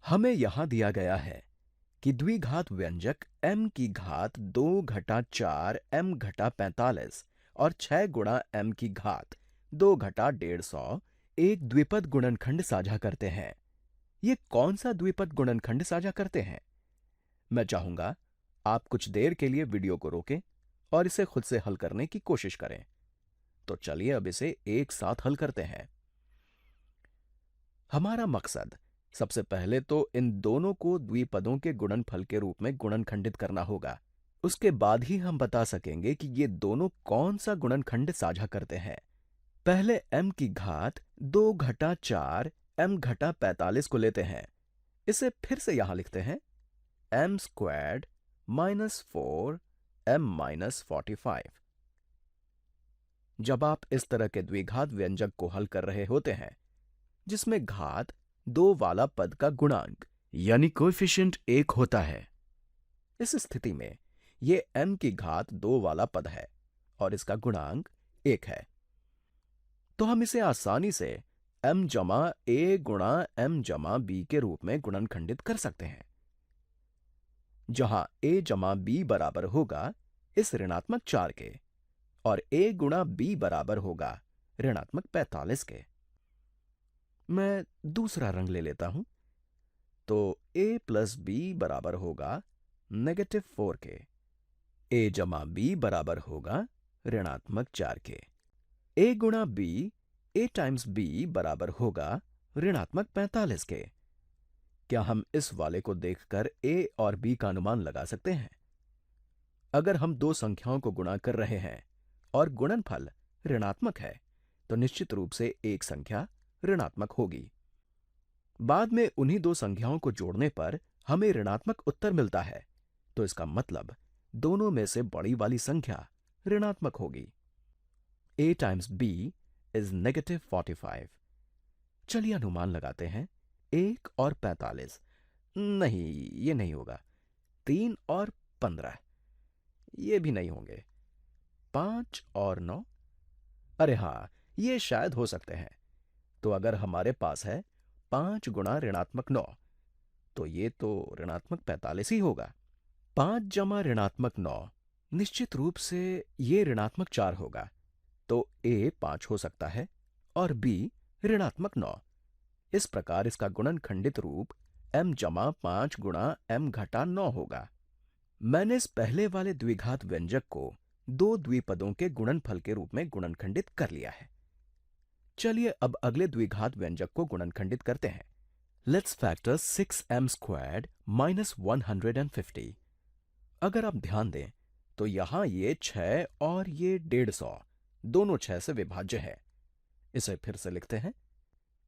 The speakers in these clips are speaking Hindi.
हमें यहां दिया गया है कि द्विघात व्यंजक m की घात 2 घटा 4 m घटा 45 और 6 गुणा m की घात 2 घटा 150 एक द्विपद गुणनखंड साझा करते हैं। ये कौन सा द्विपद गुणनखंड साझा करते हैं? मैं चाहूंगा आप कुछ देर के लिए वीडियो को रोकें और इसे खुद से हल करने की कोशिश करें। तो चलिए अब इसे एक साथ हल करते हैं। हमारा मकसद सबसे पहले तो इन दोनों को द्विपदों के गुणनफल के रूप में गुणनखंडित करना होगा। उसके बाद ही हम बता सकेंगे कि ये दोनों कौन सा गुणनखंड साझा करते हैं। पहले m की घात 2 घटा 4 m घटा 45 को लेते हैं। इसे फिर से यहां लिखते हैं m squared minus 4 m minus 45। जब आप इस तरह के द्विघात व्यंजक को हल कर रहे होते हैं जिसमें घात 2 वाला पद का गुणांक यानी कोएफिशिएंट 1 होता है, इस स्थिति में ये m की घात 2 वाला पद है और इसका गुणांक 1 है। तो हम इसे आसानी से m जमा a गुणा m जमा b के रूप में गुणनखंडित कर सकते हैं, जहां a जमा b बराबर होगा इस ऋणात्मक 4 के और a गुणा b बराबर होगा ऋणात्मक 45 के। मैं दूसरा रंग ले लेता हूं तो a प्लस b बराबर होगा नेगेटिव 4 के। a जमा b बराबर होगा ऋणात्मक 4 के। a गुणा b a टाइम्स b बराबर होगा ऋणात्मक 45 के। क्या हम इस वाले को देखकर a और b का अनुमान लगा सकते हैं? अगर हम दो संख्याओं को गुणा कर रहे हैं और गुणनफल ऋणात्मक है तो निश्चित रूप से एक संख्या ऋणात्मक होगी। बाद में उन्हीं दो संख्याओं को जोड़ने पर हमें ऋणात्मक उत्तर मिलता है, तो इसका मतलब दोनों में से बड़ी वाली संख्या ऋणात्मक होगी। a times b is negative 45। चलिए अनुमान लगाते हैं 1 और 45। नहीं, ये नहीं होगा। 3 और 15, ये भी नहीं होंगे। 5 और 9, अरे हाँ, ये शायद हो सकते हैं। तो अगर हमारे पास है 5 गुणा ऋणात्मक 9, तो ये तो ऋणात्मक 45 ही होगा। 5 जमा ऋणात्मक 9, निश्चित रूप से ये ऋणात्मक 4 होगा, तो a 5 हो सकता है और b ऋणात्मक 9। इस प्रकार इसका गुणनखंडित रूप m जमा 5 गुणा m घटा 9 होगा। मैंने इस पहले वाले द्विघात व्यंजक को दो द्विपदों के गुणनफल के रूप में गुणनखंडित कर लिया है। चलिए अब अगले द्विघात व्यंजक को गुणनखंडित करते हैं। Let's factor 6m squared minus 150। अगर आप ध्यान दें तो यहां ये 6 और ये 150 दोनों 6 से विभाज्य है। इसे फिर से लिखते हैं।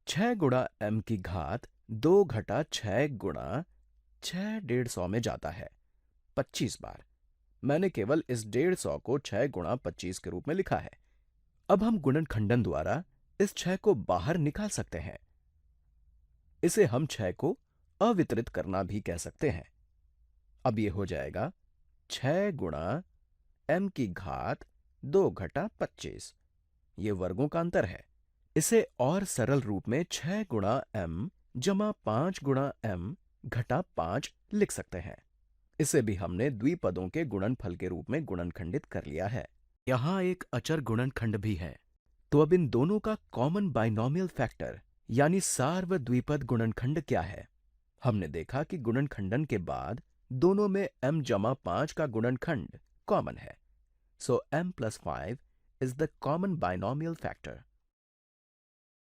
6 गुणा m की घात 2 घटा 6 गुणा 6 150 में जाता है 25 बार। मैंने केवल इस 150 को 6 गुणा 25 के रूप में लिखा है। अब हम गुणनखंडन द्वारा इस 6 को बाहर निकाल सकते हैं। इसे हम 6 को अवितरित करना भी कह सकते हैं। अब ये हो जाएगा 6 गुणा m की घात 2 घटा 25। ये वर्गों का अंतर है। इसे और सरल रूप में 6 गुणा m जमा 5 गुणा m घटा 5 लिख सकते हैं। इसे भी हमने द्विपदों के गुणनफल के रूप में गुणनखंडित कर लिया है। यहां एक अचर गुणनखंड भी है, तो अब इन दोनों का कॉमन बाइनोमियल फैक्टर यानी सार्वद्विपद गुणनखंड क्या है? हमने देखा कि गुणनखंडन के बाद दोनों में m जमा 5 का गुणनखंड कॉमन है। सो m plus 5 is the common binomial factor.